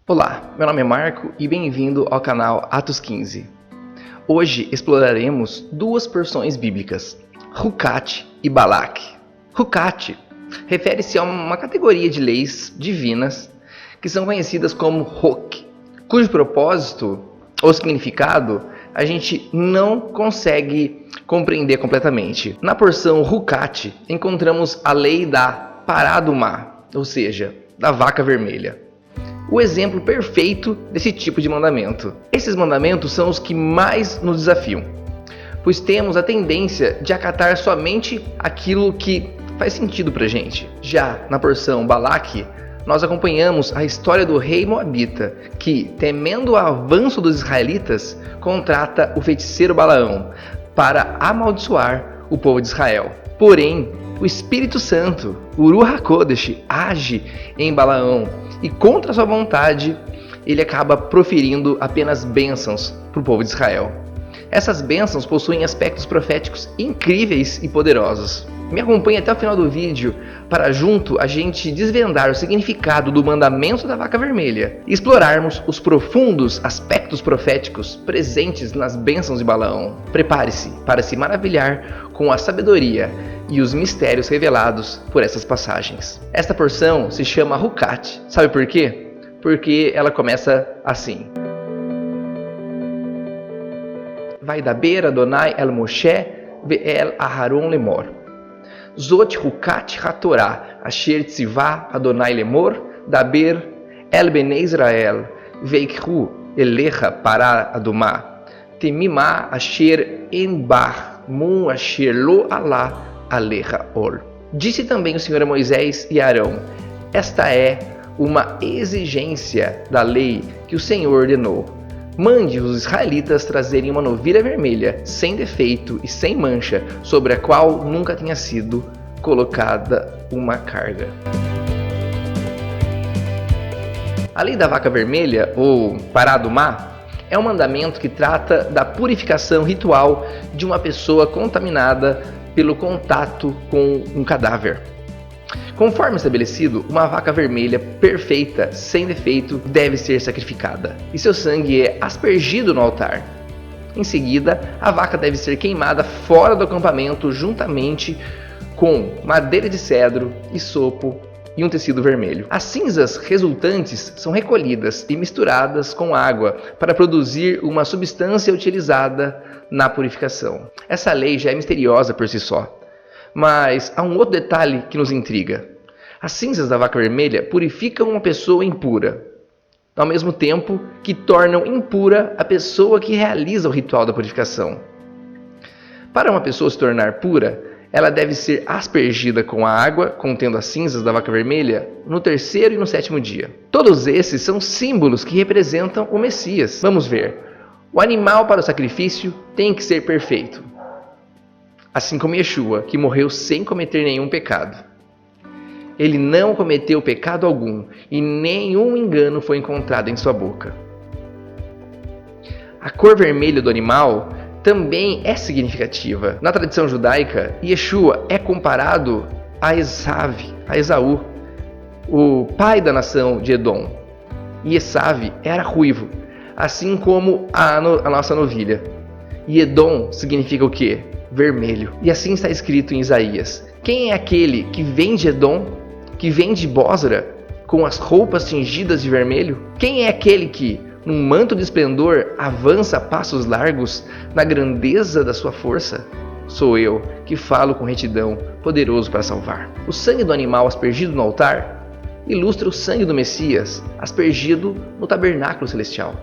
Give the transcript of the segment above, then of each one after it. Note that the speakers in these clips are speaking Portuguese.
Olá, meu nome é Marco e bem-vindo ao canal Atos 15. Hoje exploraremos duas porções bíblicas, Rucat e Balaque. Rucat refere-se a uma categoria de leis divinas que são conhecidas como Ruk, cujo propósito ou significado a gente não consegue compreender completamente. Na porção Rucat encontramos a lei da Paradumá, ou seja, da vaca vermelha. O exemplo perfeito desse tipo de mandamento. Esses mandamentos são os que mais nos desafiam, pois temos a tendência de acatar somente aquilo que faz sentido pra gente. Já na porção Balaque, nós acompanhamos a história do rei moabita, que, temendo o avanço dos israelitas, contrata o feiticeiro Balaão para amaldiçoar o povo de Israel. Porém, o Espírito Santo, o Ruach HaKodesh, age em Balaão e, contra sua vontade, ele acaba proferindo apenas bênçãos para o povo de Israel. Essas bênçãos possuem aspectos proféticos incríveis e poderosos. Me acompanhe até o final do vídeo para junto a gente desvendar o significado do mandamento da vaca vermelha e explorarmos os profundos aspectos proféticos presentes nas bênçãos de Balaão. Prepare-se para se maravilhar com a sabedoria e os mistérios revelados por essas passagens. Esta porção se chama Rucat. Sabe por quê? Porque ela começa assim. Vai da beira Adonai el Moshe ve'el Aharon lemor. Zot Rucat HaTorah asher tzivah Adonai lemor daber el bnei Israel veikhu elecha para adumah temimah asher enbar mun asher lo alá alecha ol. Disse também o Senhor a Moisés e Arão: esta é uma exigência da lei que o Senhor ordenou. Mande os israelitas trazerem uma novilha vermelha, sem defeito e sem mancha, sobre a qual nunca tenha sido colocada uma carga. A lei da vaca vermelha, ou Paradumá, é um mandamento que trata da purificação ritual de uma pessoa contaminada pelo contato com um cadáver. Conforme estabelecido, uma vaca vermelha perfeita, sem defeito, deve ser sacrificada, e seu sangue é aspergido no altar. Em seguida, a vaca deve ser queimada fora do acampamento juntamente com madeira de cedro, isopo e um tecido vermelho. As cinzas resultantes são recolhidas e misturadas com água para produzir uma substância utilizada na purificação. Essa lei já é misteriosa por si só. Mas há um outro detalhe que nos intriga. As cinzas da vaca vermelha purificam uma pessoa impura, ao mesmo tempo que tornam impura a pessoa que realiza o ritual da purificação. Para uma pessoa se tornar pura, ela deve ser aspergida com a água contendo as cinzas da vaca vermelha no terceiro e no sétimo dia. Todos esses são símbolos que representam o Messias. Vamos ver. O animal para o sacrifício tem que ser perfeito, assim como Yeshua, que morreu sem cometer nenhum pecado. Ele não cometeu pecado algum e nenhum engano foi encontrado em sua boca. A cor vermelha do animal também é significativa. Na tradição judaica, Yeshua é comparado a Esaú, o pai da nação de Edom. E Esaú era ruivo, assim como a nossa novilha. E Edom significa o quê? Vermelho. E assim está escrito em Isaías: quem é aquele que vem de Edom, que vem de Bósra, com as roupas tingidas de vermelho? Quem é aquele que, num manto de esplendor, avança a passos largos na grandeza da sua força? Sou eu, que falo com retidão, poderoso para salvar. O sangue do animal aspergido no altar ilustra o sangue do Messias, aspergido no tabernáculo celestial.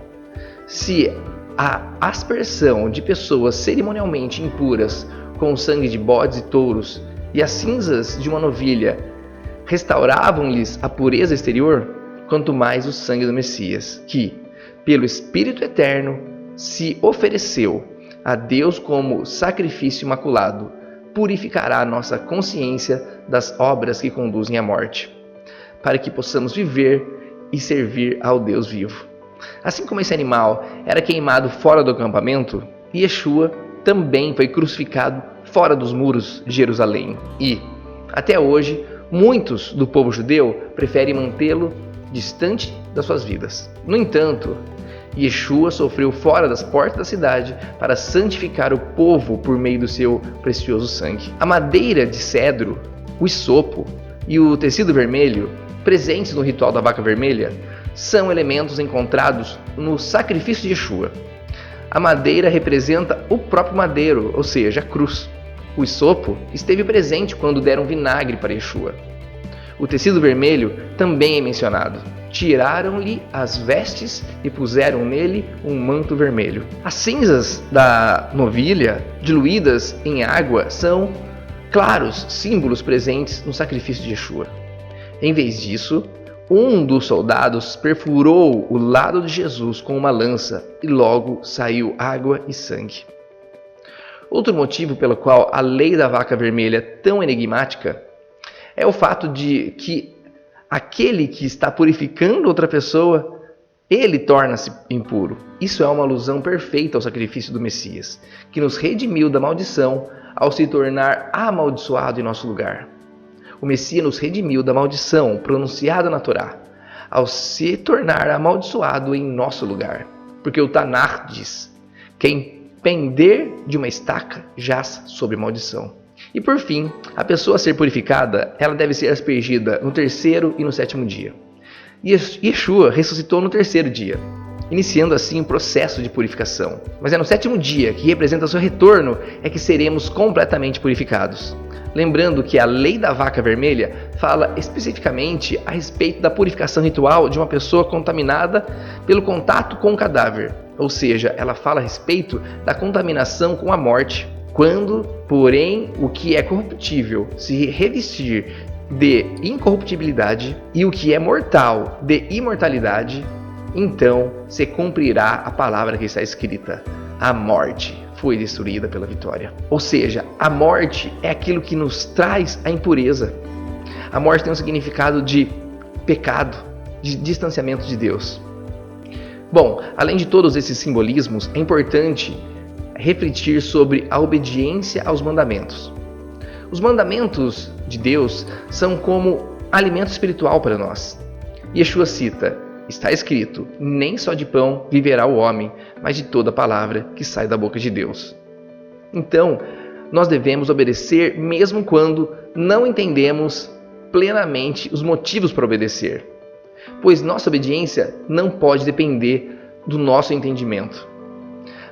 Se a aspersão de pessoas cerimonialmente impuras com o sangue de bodes e touros e as cinzas de uma novilha restauravam-lhes a pureza exterior, quanto mais o sangue do Messias, que, pelo Espírito Eterno, se ofereceu a Deus como sacrifício imaculado, purificará a nossa consciência das obras que conduzem à morte, para que possamos viver e servir ao Deus vivo. Assim como esse animal era queimado fora do acampamento, Yeshua também foi crucificado fora dos muros de Jerusalém. E, até hoje, muitos do povo judeu preferem mantê-lo distante das suas vidas. No entanto, Yeshua sofreu fora das portas da cidade para santificar o povo por meio do seu precioso sangue. A madeira de cedro, o hisopo e o tecido vermelho, presentes no ritual da vaca vermelha, são elementos encontrados no sacrifício de Yeshua. A madeira representa o próprio madeiro, ou seja, a cruz. O hisopo esteve presente quando deram vinagre para Yeshua. O tecido vermelho também é mencionado. Tiraram-lhe as vestes e puseram nele um manto vermelho. As cinzas da novilha, diluídas em água, são claros símbolos presentes no sacrifício de Yeshua. Em vez disso, um dos soldados perfurou o lado de Jesus com uma lança e logo saiu água e sangue. Outro motivo pelo qual a lei da vaca vermelha é tão enigmática é o fato de que aquele que está purificando outra pessoa, ele torna-se impuro. Isso é uma alusão perfeita ao sacrifício do Messias, que nos redimiu da maldição ao se tornar amaldiçoado em nosso lugar. O Messias nos redimiu da maldição pronunciada na Torá, ao se tornar amaldiçoado em nosso lugar. Porque o Tanar diz: quem pender de uma estaca jaz sob maldição. E por fim, a pessoa a ser purificada, ela deve ser aspergida no 3º e no 7º dia. Yeshua ressuscitou no 3º dia, iniciando assim o processo de purificação. Mas é no 7º dia, que representa o seu retorno, é que seremos completamente purificados. Lembrando que a lei da vaca vermelha fala especificamente a respeito da purificação ritual de uma pessoa contaminada pelo contato com o cadáver. Ou seja, ela fala a respeito da contaminação com a morte. Quando, porém, o que é corruptível se revestir de incorruptibilidade e o que é mortal de imortalidade, então se cumprirá a palavra que está escrita: a morte foi destruída pela vitória. Ou seja, a morte é aquilo que nos traz a impureza. A morte tem um significado de pecado, de distanciamento de Deus. Bom, além de todos esses simbolismos, é importante refletir sobre a obediência aos mandamentos. Os mandamentos de Deus são como alimento espiritual para nós. Yeshua cita: está escrito, nem só de pão viverá o homem, mas de toda palavra que sai da boca de Deus. Então, nós devemos obedecer mesmo quando não entendemos plenamente os motivos para obedecer, pois nossa obediência não pode depender do nosso entendimento.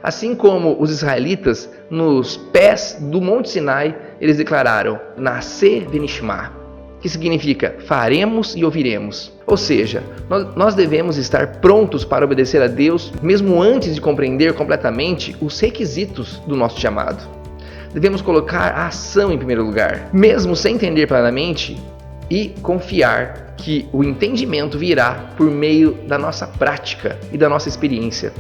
Assim como os israelitas, nos pés do Monte Sinai, eles declararam: Nascer venishma, que significa faremos e ouviremos. Ou seja, nós devemos estar prontos para obedecer a Deus, mesmo antes de compreender completamente os requisitos do nosso chamado. Devemos colocar a ação em primeiro lugar, mesmo sem entender plenamente, e confiar que o entendimento virá por meio da nossa prática e da nossa experiência.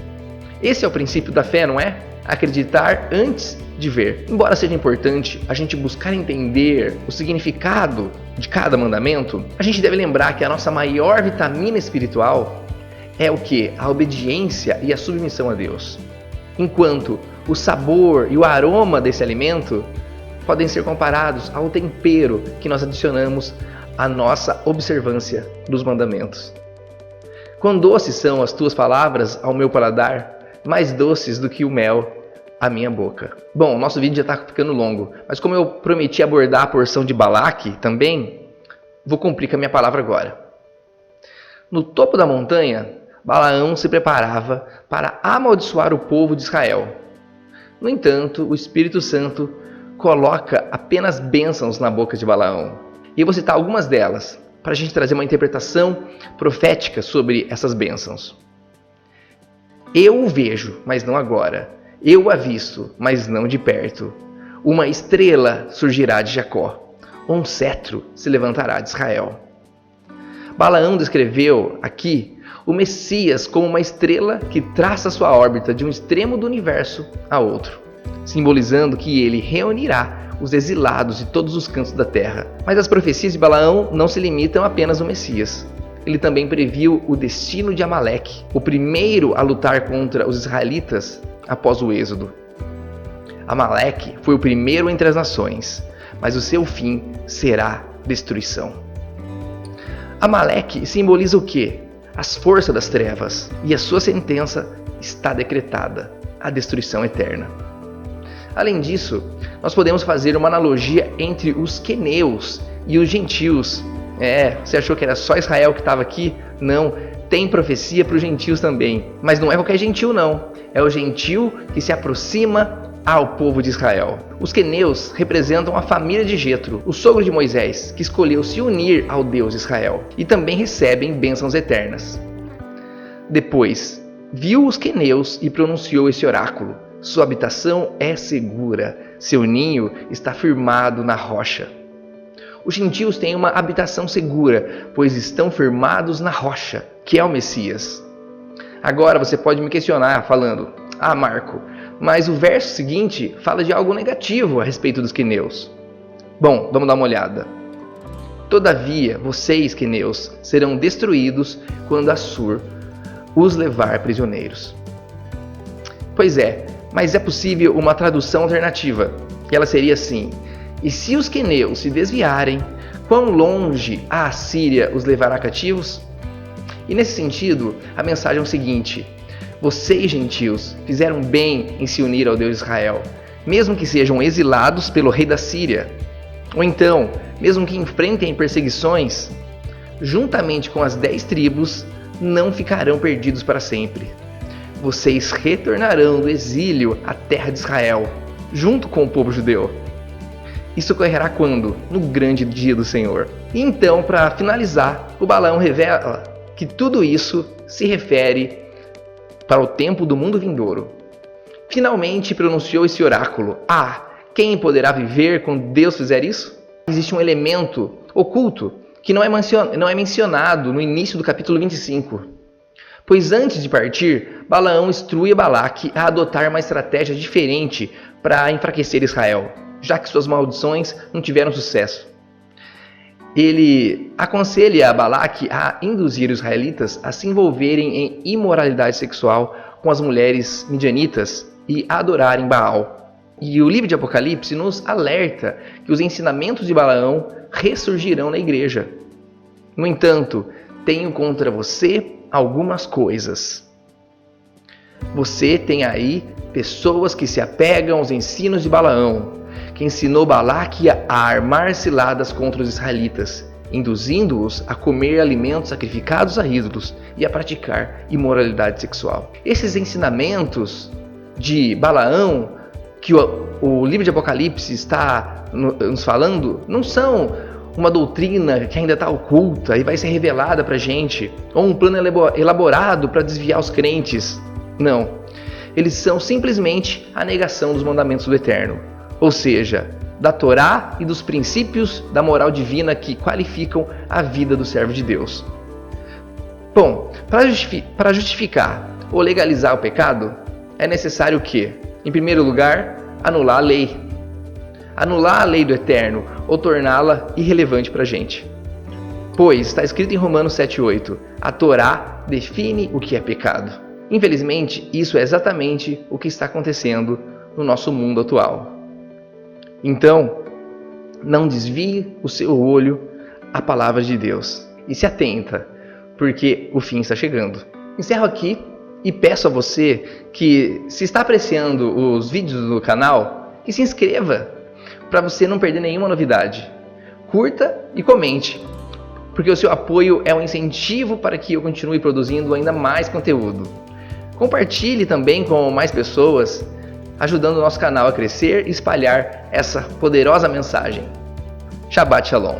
Esse é o princípio da fé, não é? Acreditar antes de ver. Embora seja importante a gente buscar entender o significado de cada mandamento, a gente deve lembrar que a nossa maior vitamina espiritual é o quê? A obediência e a submissão a Deus. Enquanto o sabor e o aroma desse alimento podem ser comparados ao tempero que nós adicionamos à nossa observância dos mandamentos. Quão doces são as tuas palavras ao meu paladar, mais doces do que o mel à minha boca. Bom, nosso vídeo já está ficando longo, mas como eu prometi abordar a porção de Balaque também, vou cumprir com a minha palavra agora. No topo da montanha, Balaão se preparava para amaldiçoar o povo de Israel. No entanto, o Espírito Santo coloca apenas bênçãos na boca de Balaão. E eu vou citar algumas delas, para a gente trazer uma interpretação profética sobre essas bênçãos. Eu o vejo, mas não agora. Eu o avisto, mas não de perto. Uma estrela surgirá de Jacó. Um cetro se levantará de Israel. Balaão descreveu aqui o Messias como uma estrela que traça sua órbita de um extremo do universo a outro, simbolizando que ele reunirá os exilados de todos os cantos da terra. Mas as profecias de Balaão não se limitam apenas ao Messias. Ele também previu o destino de Amaleque, o primeiro a lutar contra os israelitas após o êxodo. Amaleque foi o primeiro entre as nações, mas o seu fim será destruição. Amaleque simboliza o quê? As forças das trevas, e a sua sentença está decretada, a destruição eterna. Além disso, nós podemos fazer uma analogia entre os queneus e os gentios. Você achou que era só Israel que estava aqui? Não, tem profecia para os gentios também. Mas não é qualquer gentio não, é o gentio que se aproxima ao povo de Israel. Os queneus representam a família de Jetro, o sogro de Moisés, que escolheu se unir ao Deus de Israel, e também recebem bênçãos eternas. Depois, viu os queneus e pronunciou esse oráculo: sua habitação é segura, seu ninho está firmado na rocha. Os gentios têm uma habitação segura, pois estão firmados na rocha, que é o Messias. Agora você pode me questionar falando: Marco, mas o verso seguinte fala de algo negativo a respeito dos queneus. Bom, vamos dar uma olhada. Todavia, vocês, queneus, serão destruídos quando Assur os levar prisioneiros. Pois é, mas é possível uma tradução alternativa, que ela seria assim: e se os queneus se desviarem, quão longe a Assíria os levará cativos? E nesse sentido, a mensagem é o seguinte: vocês, gentios, fizeram bem em se unir ao Deus de Israel, mesmo que sejam exilados pelo rei da Síria. Ou então, mesmo que enfrentem perseguições, juntamente com as 10 tribos, não ficarão perdidos para sempre. Vocês retornarão do exílio à terra de Israel, junto com o povo judeu. Isso ocorrerá quando? No grande dia do Senhor. E então, para finalizar, o Balaão revela que tudo isso se refere para o tempo do mundo vindouro. Finalmente pronunciou esse oráculo: quem poderá viver quando Deus fizer isso? Existe um elemento oculto que não é mencionado no início do capítulo 25. Pois antes de partir, Balaão instrui Balaque a adotar uma estratégia diferente para enfraquecer Israel, já que suas maldições não tiveram sucesso. Ele aconselha a Balaque a induzir os israelitas a se envolverem em imoralidade sexual com as mulheres midianitas e a adorarem Baal. E o livro de Apocalipse nos alerta que os ensinamentos de Balaão ressurgirão na igreja. No entanto, tenho contra você algumas coisas. Você tem aí pessoas que se apegam aos ensinos de Balaão, que ensinou Balaque a armar ciladas contra os israelitas, induzindo-os a comer alimentos sacrificados a ídolos e a praticar imoralidade sexual. Esses ensinamentos de Balaão, que o livro de Apocalipse está nos falando, não são uma doutrina que ainda está oculta e vai ser revelada para a gente, ou um plano elaborado para desviar os crentes. Não. Eles são simplesmente a negação dos mandamentos do Eterno, ou seja, da Torá e dos princípios da moral divina que qualificam a vida do servo de Deus. Bom, para justificar ou legalizar o pecado, é necessário o quê? Em primeiro lugar, anular a lei. Anular a lei do Eterno ou torná-la irrelevante para a gente. Pois está escrito em Romanos 7,8, a Torá define o que é pecado. Infelizmente, isso é exatamente o que está acontecendo no nosso mundo atual. Então, não desvie o seu olho à palavra de Deus e se atenta, porque o fim está chegando. Encerro aqui e peço a você que, se está apreciando os vídeos do canal, que se inscreva para você não perder nenhuma novidade. Curta e comente, porque o seu apoio é um incentivo para que eu continue produzindo ainda mais conteúdo. Compartilhe também com mais pessoas, ajudando o nosso canal a crescer e espalhar essa poderosa mensagem. Shabbat Shalom.